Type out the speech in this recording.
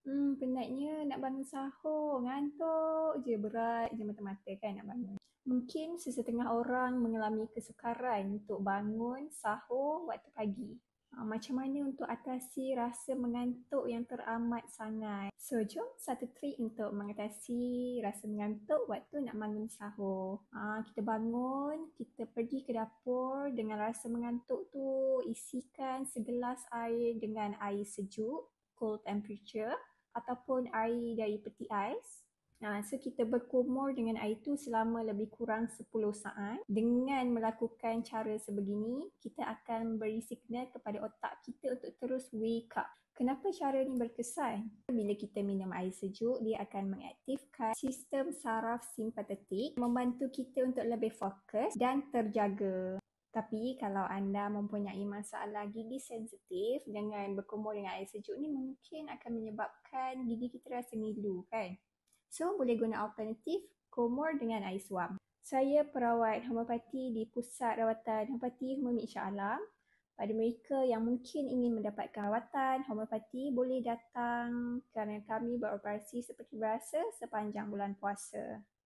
Penatnya nak bangun sahur, ngantuk je, berat je mata-mata kan nak bangun. Mungkin sesetengah orang mengalami kesukaran untuk bangun sahur waktu pagi. Macam mana untuk atasi rasa mengantuk yang teramat sangat? So, jom satu trik untuk mengatasi rasa mengantuk waktu nak bangun sahur. Kita bangun, kita pergi ke dapur dengan rasa mengantuk tu, isikan segelas air dengan air sejuk, cold temperature, ataupun air dari peti ais. So kita berkumur dengan air tu selama lebih kurang 10 saat. Dengan melakukan cara sebegini, kita akan beri signal kepada otak kita untuk terus wake up. Kenapa cara ni berkesan? Bila kita minum air sejuk, dia akan mengaktifkan sistem saraf simpatetik, membantu kita untuk lebih fokus dan terjaga. Tapi kalau anda mempunyai masalah gigi sensitif, dengan berkumur dengan air sejuk ni mungkin akan menyebabkan gigi kita rasa ngilu kan. So boleh guna alternatif kumur dengan air suam. Saya perawat homeopati di Pusat Rawatan Homeopati Humami Shah Alam. Pada mereka yang mungkin ingin mendapatkan rawatan homeopati, boleh datang kerana kami beroperasi seperti biasa sepanjang bulan puasa.